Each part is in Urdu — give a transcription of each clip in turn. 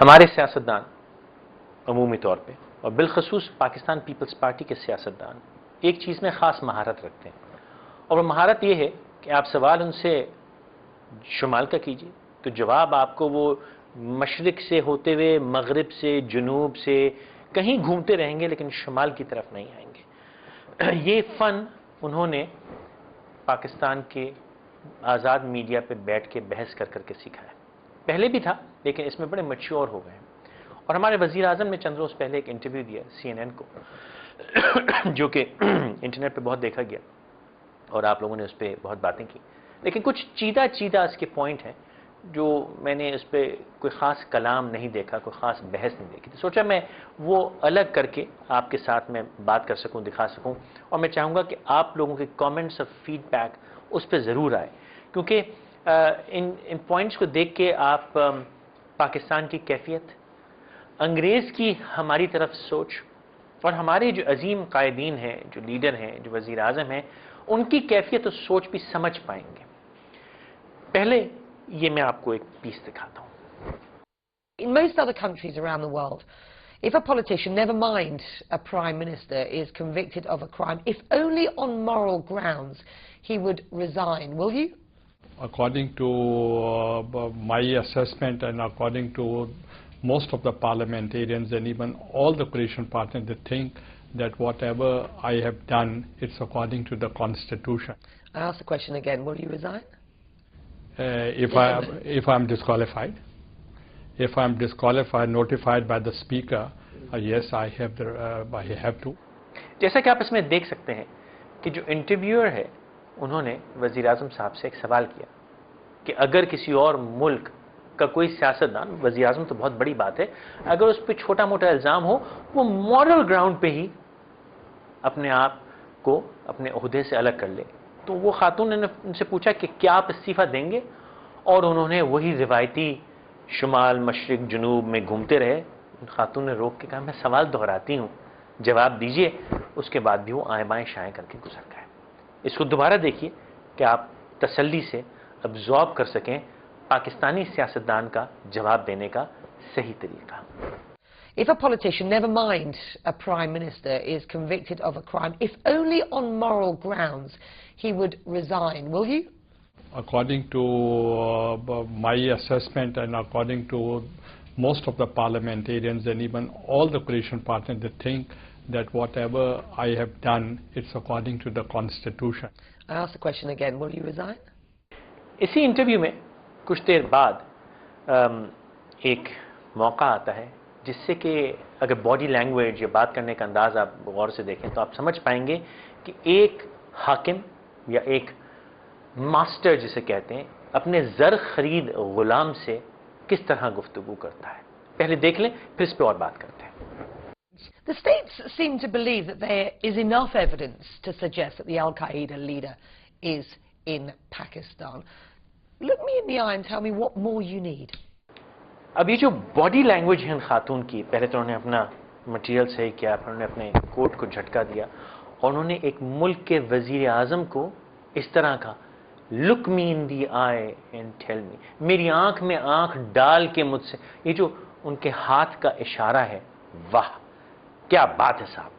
ہمارے سیاستدان عمومی طور پہ اور بالخصوص پاکستان پیپلز پارٹی کے سیاستدان ایک چیز میں خاص مہارت رکھتے ہیں، اور وہ مہارت یہ ہے کہ آپ سوال ان سے شمال کا کیجیے تو جواب آپ کو وہ مشرق سے ہوتے ہوئے مغرب سے جنوب سے کہیں گھومتے رہیں گے لیکن شمال کی طرف نہیں آئیں گے۔ یہ فن انہوں نے پاکستان کے آزاد میڈیا پہ بیٹھ کے بحث کر کر کے سیکھا ہے۔ پہلے بھی تھا لیکن اس میں بڑے میچور ہو گئے ہیں، اور ہمارے وزیر اعظم نے چند روز پہلے ایک انٹرویو دیا CNN کو جو کہ انٹرنیٹ پہ بہت دیکھا گیا اور آپ لوگوں نے اس پہ بہت باتیں کی، لیکن کچھ چیدہ اس کے پوائنٹ ہیں جو میں نے اس پہ کوئی خاص کلام نہیں دیکھا، کوئی خاص بحث نہیں دیکھی، تو سوچا میں وہ الگ کر کے آپ کے ساتھ میں بات کر سکوں، دکھا سکوں، اور میں چاہوں گا کہ آپ لوگوں کے کامنٹس اور فیڈ بیک اس پہ ضرور آئے، کیونکہ ان پوائنٹس کو دیکھ کے آپ پاکستان کی کیفیت، انگریز کی ہماری طرف سوچ، اور ہمارے جو عظیم قائدین ہیں، جو لیڈر ہیں، جو وزیر اعظم ہیں، ان کی کیفیت اور سوچ بھی سمجھ پائیں گے۔ پہلے یہ میں آپ کو ایک پیس دکھاتا ہوں۔ In most other countries around the world, if a politician, never mind a prime minister, is convicted of a crime, if only on moral grounds, he would resign. Will you? According to my assessment and according to most of the parliamentarians and even all the coalition partners, they think that whatever I have done, it's according to the Constitution. I ask the question again, will you resign? If I'm disqualified. If I'm disqualified, notified by the Speaker, yes, I have to. جیسا کہ آپ اس میں دیکھ سکتے ہیں کہ جو انٹرویور ہے انہوں نے وزیر اعظم صاحب سے ایک سوال کیا کہ اگر کسی اور ملک کا کوئی سیاستدان، وزیر اعظم تو بہت بڑی بات ہے، اگر اس پہ چھوٹا موٹا الزام ہو وہ مورل گراؤنڈ پہ ہی اپنے آپ کو اپنے عہدے سے الگ کر لے، تو وہ خاتون نے ان سے پوچھا کہ کیا آپ استعفیٰ دیں گے، اور انہوں نے وہی روایتی شمال مشرق جنوب میں گھومتے رہے۔ خاتون نے روک کے کہا میں سوال دہراتی ہوں، جواب دیجئے۔ اس کے بعد بھی وہ آئیں بائیں شائیں کر کے گزر گئے۔ اس کو دوبارہ دیکھیے کہ آپ تسلی سے ابزارب کر سکیں پاکستانی سیاستدان کا جواب دینے کا صحیح طریقہ۔ If a politician, never mind a prime minister, is convicted of a crime, if only on moral grounds, he would resign. Will you? According to my assessment and according to most of the parliamentarians and even all the coalition partners, they think that whatever I have done, it's according to the Constitution. I ask the question again, will you resign? اسی انٹرویو میں کچھ دیر بعد ایک موقع آتا ہے جس سے کہ اگر باڈی لینگویج یا بات کرنے کا انداز آپ غور سے دیکھیں تو آپ سمجھ پائیں گے کہ ایک حاکم یا ایک ماسٹر جسے کہتے ہیں اپنے زر خرید غلام سے کس طرح گفتگو کرتا ہے۔ پہلے دیکھ لیں پھر اس پہ اور بات کرتے ہیں۔ The states seem to believe that there is enough evidence to suggest that the Al-Qaeda leader is in Pakistan. Look me in the eye and tell me what more you need. اب یہ جو باڈی لینگویج ہے ان خاتون کی، پہلے تو انہوں نے اپنا مٹیریل صحیح کیا، پھر انہوں نے اپنے کوٹ کو جھٹکا دیا، اور انہوں نے ایک ملک کے وزیر اعظم کو اس طرح کا لک می ان دی آئی اینڈ ٹیل می، میری آنکھ میں آنکھ ڈال کے مجھ سے، یہ جو ان کے ہاتھ کا اشارہ ہے، واہ کیا بات ہے صاحب۔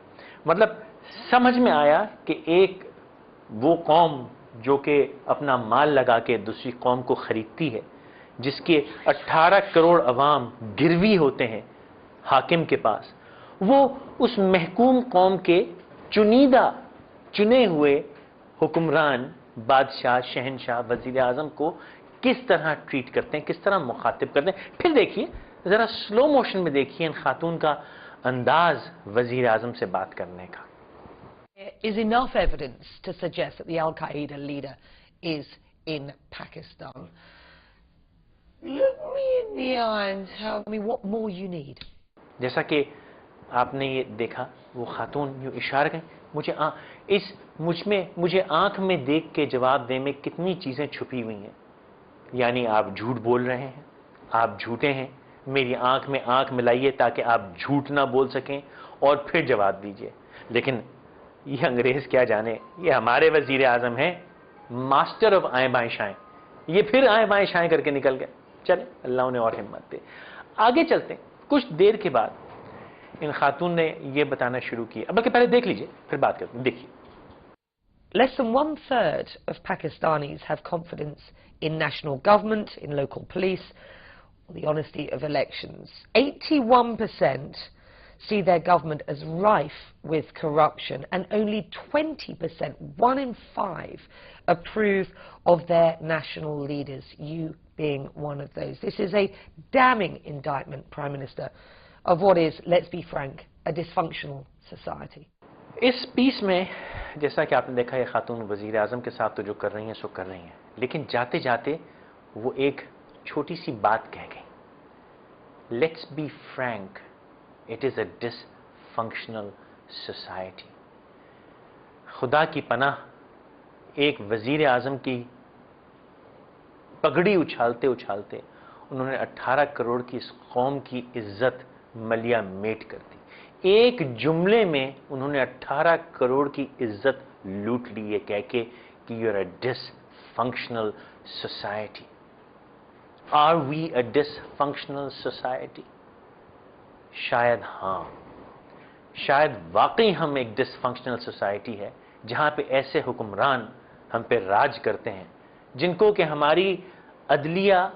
مطلب سمجھ میں آیا کہ ایک وہ قوم جو کہ اپنا مال لگا کے دوسری قوم کو خریدتی ہے، جس کے 18 کروڑ عوام گروی ہوتے ہیں حاکم کے پاس، وہ اس محکوم قوم کے چنیدہ چنے ہوئے حکمران، بادشاہ، شہنشاہ، وزیر اعظم کو کس طرح ٹریٹ کرتے ہیں، کس طرح مخاطب کرتے ہیں۔ پھر دیکھیے ذرا سلو موشن میں دیکھیے ان خاتون کا انداز وزیر اعظم سے بات کرنے کا۔ There is enough evidence to suggest that the Al-Qaeda leader is in Pakistan. Look me in the eye and tell me what more you need. جیسا کہ آپ نے یہ دیکھا وہ خاتون جو اشارہ کریں، مجھے آنکھ میں دیکھ کے جواب دے میں کتنی چیزیں چھپی ہوئی ہیں، یعنی آپ جھوٹ بول رہے ہیں، آپ جھوٹے ہیں، میری آنکھ میں آنکھ ملائیے تاکہ آپ جھوٹ نہ بول سکیں اور پھر جواب دیجئے۔ لیکن یہ انگریز کیا جانے، یہ ہمارے وزیر اعظم ہیں، ماسٹر آف آئیں بائیں شائیں، یہ پھر آئیں بائیں شائیں کر کے نکل گئے۔ چلیں اللہ انہیں اور ہمت دے۔ آگے چلتے ہیں. کچھ دیر کے بعد ان خاتون نے یہ بتانا شروع کیا, بلکہ پہلے دیکھ لیجئے پھر بات کرتے ہیں. دیکھیے. Less than 1/3 of Pakistanis have confidence in national government, in local police, or the honesty of elections. 81% see their government as rife with corruption, and only 20%, 1 in 5, approve of their national leaders, you being one of those. This is a damning indictment, Prime Minister, of what is, let's be frank, a dysfunctional society. اس پیس میں جیسا کہ آپ نے دیکھا یہ خاتون وزیر اعظم کے ساتھ تو جو کر رہی ہیں سو کر رہی ہیں, لیکن جاتے جاتے وہ ایک چھوٹی سی بات کہہ گئی. Let's be frank, it is a dysfunctional society. خدا کی پناہ, ایک وزیر اعظم کی پگڑی اچھالتے اچھالتے انہوں نے 18 کروڑ کی اس قوم کی عزت ملیا میٹ کر دی. ایک جملے میں انہوں نے 18 کروڑ کی عزت لوٹ لی ہے کہہ کے کہ you are a dysfunctional society. Are we a dysfunctional society? شاید ہاں, شاید واقعی ہم ایک ڈس فنکشنل سوسائٹی ہے جہاں پہ ایسے حکمران ہم پہ راج کرتے ہیں جن کو کہ ہماری عدلیہ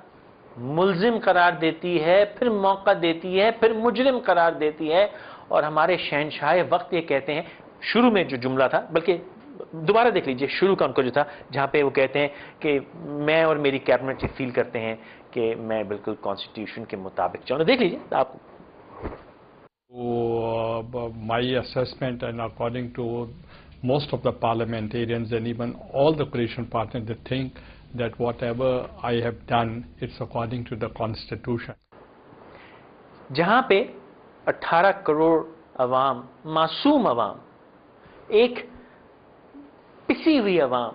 ملزم قرار دیتی ہے, پھر موقع دیتی ہے, پھر مجرم قرار دیتی ہے, اور ہمارے شہنشاہ وقت یہ کہتے ہیں. شروع میں جو جملہ تھا, بلکہ دوبارہ دیکھ لیجئے شروع کا ان کو جو تھا, جہاں پہ وہ کہتے ہیں کہ میں اور میری کیبنٹ یہ فیل کرتے ہیں کہ میں بالکل کانسٹیٹیوشن کے مطابق چاہوں. دیکھ لیجئے آپ کو. My assessment, and according to most of the parliamentarians and even all the coalition partners, they think that whatever I have done, it's according to the constitution. جہاں پہ 18 کروڑ عوام, معصوم عوام, ایک پسی ہوئی عوام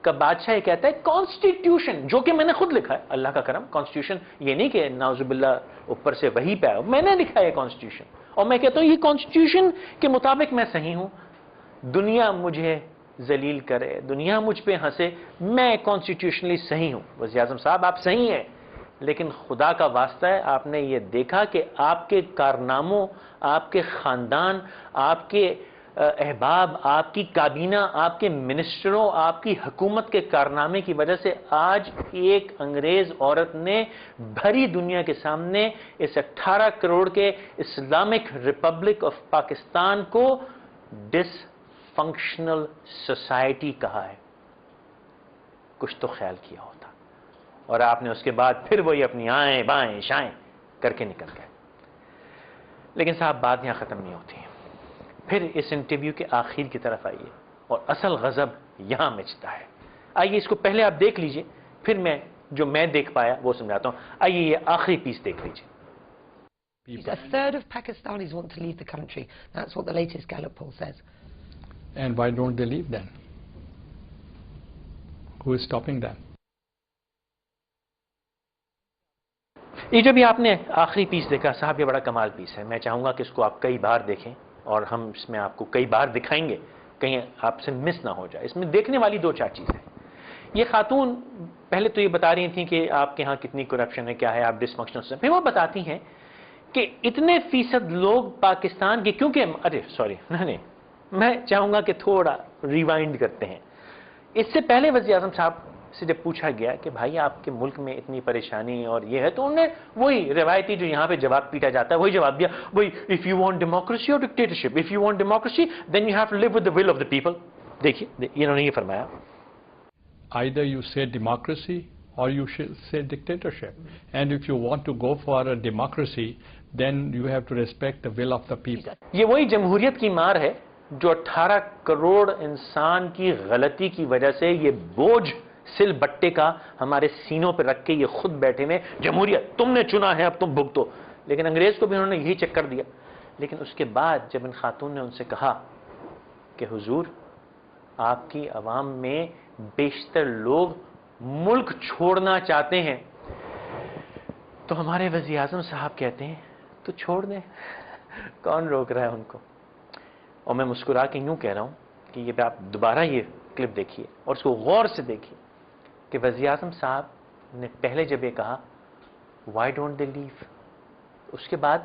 کا بادشاہ یہ کہتا ہے کانسٹیٹیوشن, جو کہ میں نے خود لکھا ہے, اللہ کا کرم. کانسٹیٹیوشن یہ نہیں کہ نعوذ باللہ اوپر سے وہی پہ آیا, میں نے لکھا ہے کانسٹیٹیوشن, اور میں کہتا ہوں یہ کانسٹیٹیوشن کے مطابق میں صحیح ہوں. دنیا مجھے ذلیل کرے, دنیا مجھ پہ ہنسے, میں کانسٹیٹیوشنلی صحیح ہوں. وزیر اعظم صاحب آپ صحیح ہیں, لیکن خدا کا واسطہ ہے آپ نے یہ دیکھا کہ آپ کے کارناموں, آپ کے خاندان, آپ کے احباب, آپ کی کابینہ, آپ کے منسٹروں, آپ کی حکومت کے کارنامے کی وجہ سے آج ایک انگریز عورت نے بھری دنیا کے سامنے اس 18 کروڑ کے اسلامک ریپبلک آف پاکستان کو ڈس فنکشنل سوسائٹی کہا ہے. کچھ تو خیال کیا ہوتا, اور آپ نے اس کے بعد پھر وہی اپنی آئیں بائیں شائیں کر کے نکل گئے. لیکن صاحب بات یہاں ختم نہیں ہوتی. پھر اس انٹرویو کے آخر کی طرف آئیے, اور اصل غضب یہاں مچتا ہے. آئیے اس کو پہلے آپ دیکھ لیجئے, پھر میں جو میں دیکھ پایا وہ سمجھاتا ہوں. آئیے یہ آخری پیس دیکھ لیجئے. A third of Pakistanis want to leave the country. That's what the latest Gallup poll says. And why don't they leave then? Who is stopping them? یہ جو بھی آپ نے آخری پیس دیکھا صاحب, یہ بڑا کمال پیس ہے. میں چاہوں گا کہ اس کو آپ کئی بار دیکھیں, اور ہم اس میں آپ کو کئی بار دکھائیں گے, کہیں آپ سے مس نہ ہو جائے. اس میں دیکھنے والی 2-4 چیزیں. یہ خاتون پہلے تو یہ بتا رہی تھیں کہ آپ کے ہاں کتنی کرپشن ہے, کیا ہے, آپ ڈس فنکشنل سے. پھر وہ بتاتی ہیں کہ اتنے فیصد لوگ پاکستان کے, کیونکہ ارے سوری نہیں, میں چاہوں گا کہ تھوڑا ریوائنڈ کرتے ہیں. اس سے پہلے وزیر اعظم صاحب سے جب پوچھا گیا کہ بھائی آپ کے ملک میں اتنی پریشانی اور یہ ہے, تو انہوں نے وہی روایتی جو یہاں پہ جواب پیٹا جاتا ہے وہی جواب دیا, وہی if you want democracy or dictatorship, if you want democracy then you have to live with the will of the people. دیکھیے انہوں نے یہ فرمایا, Either you say democracy or you should say dictatorship. And if you want to go for a democracy, then you have to respect the will of the people. یہ وہی جمہوریت کی مار ہے جو 18 کروڑ انسان کی غلطی کی وجہ سے یہ بوجھ سل بٹے کا ہمارے سینوں پہ رکھ کے یہ خود بیٹھے میں, جمہوریت تم نے چنا ہے اب تم بھگتو. لیکن انگریز کو بھی انہوں نے یہی چکر دیا. لیکن اس کے بعد جب ان خاتون نے ان سے کہا کہ حضور آپ کی عوام میں بیشتر لوگ ملک چھوڑنا چاہتے ہیں, تو ہمارے وزیر اعظم صاحب کہتے ہیں تو چھوڑ دیں, کون روک رہا ہے ان کو. اور میں مسکرا کے یوں کہہ رہا ہوں کہ یہ آپ دوبارہ یہ کلپ دیکھیے اور اس کو غور سے دیکھیے کہ وزیر اعظم صاحب نے پہلے جب یہ کہا وائی ڈونٹ دے لیو, اس کے بعد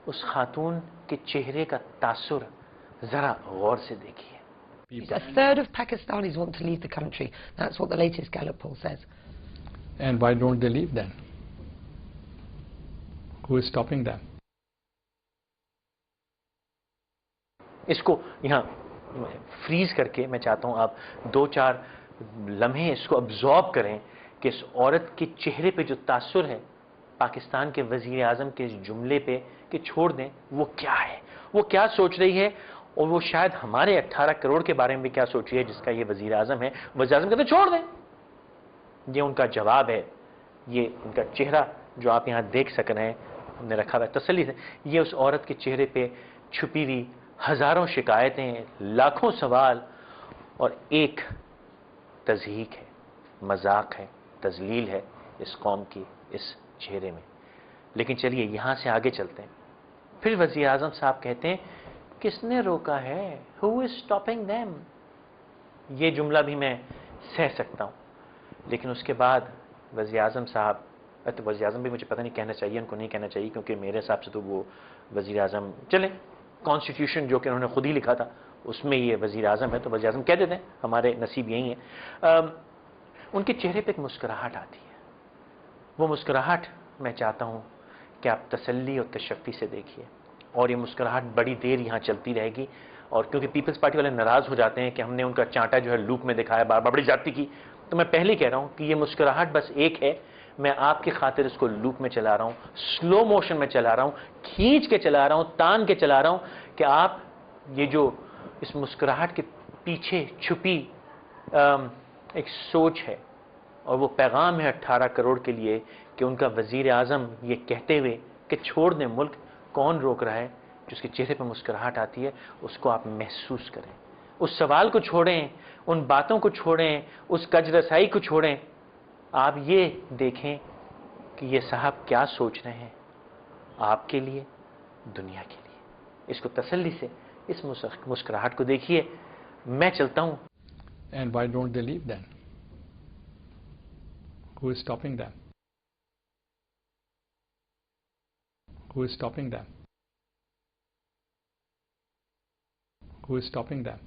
اس خاتون کے چہرے کا تاثر ذرا غور سے دیکھیے. A third of Pakistanis want to leave the country. That's what the latest Gallup poll says. And why don't they leave then? Who is stopping them? اس کو یہاں فریز کر کے میں چاہتا ہوں آپ 2-4 لمحے اس کو ابزارب کریں کہ اس عورت کے چہرے پہ جو تاثر ہے پاکستان کے وزیر اعظم کے اس جملے پہ کہ چھوڑ دیں، وہ کیا ہے، وہ کیا سوچ رہی ہے، اور وہ شاید ہمارے 18 کروڑ کے بارے میں بھی کیا سوچ رہی ہے جس کا یہ وزیر اعظم ہے. وزیر اعظم کہتے ہیں چھوڑ دیں. یہ ان کا جواب ہے، یہ ان کا چہرہ جو آپ یہاں دیکھ سک رہے ہیں، ہم نے رکھا ہوا ہے تسلی سے. یہ اس عورت کے چہرے پہ چھپی ہوئی ہزاروں شکایتیں، لاکھوں سوال اور ایک تضحیک ہے، مذاق ہے، تذلیل ہے اس قوم کی اس چہرے میں. لیکن چلیے یہاں سے آگے چلتے ہیں. پھر وزیر اعظم صاحب کہتے ہیں کس نے روکا ہے؟ Who is stopping them؟ یہ جملہ بھی میں سہ سکتا ہوں. لیکن اس کے بعد وزیر اعظم صاحب، وزیر اعظم بھی مجھے پتہ نہیں کہنا چاہیے ان کو نہیں کہنا چاہیے، کیونکہ میرے حساب سے تو وہ وزیر اعظم چلیں کانسٹیٹیوشن جو کہ انہوں نے خود ہی لکھا تھا اس میں یہ وزیر اعظم ہے تو وزیر اعظم کہہ دیتے ہیں، ہمارے نصیب یہی ہے. ان کے چہرے پہ ایک مسکراہٹ آتی ہے. وہ مسکراہٹ میں چاہتا ہوں کہ آپ تسلی اور تشفی سے دیکھیے، اور یہ مسکراہٹ بڑی دیر یہاں چلتی رہے گی. اور کیونکہ پیپلز پارٹی والے ناراض ہو جاتے ہیں کہ ہم نے ان کا چانٹا جو ہے لوپ میں دکھایا، بار بار بڑی زیادتی کی، تو میں پہلے ہی کہہ رہا ہوں کہ یہ مسکراہٹ بس ایک ہے. میں آپ کی خاطر اس کو لوپ میں چلا رہا ہوں، سلو موشن میں چلا رہا ہوں، کھینچ کے چلا رہا ہوں، تان کے چلا رہا ہوں کہ آپ یہ جو اس مسکراہٹ کے پیچھے چھپی ایک سوچ ہے اور وہ پیغام ہے 18 کروڑ کے لیے کہ ان کا وزیر اعظم یہ کہتے ہوئے کہ چھوڑ دیں ملک، کون روک رہا ہے، جو اس کے چہرے پہ مسکراہٹ آتی ہے اس کو آپ محسوس کریں. اس سوال کو چھوڑیں، ان باتوں کو چھوڑیں، اس کج رسائی کو چھوڑیں. آپ یہ دیکھیں کہ یہ صاحب کیا سوچ رہے ہیں آپ کے لیے، دنیا کے لیے. اس کو تسلی سے اس مسکراہٹ کو دیکھیے. میں چلتا ہوں. And why don't they leave then? Who is stopping them? Who is stopping them? Who is stopping them?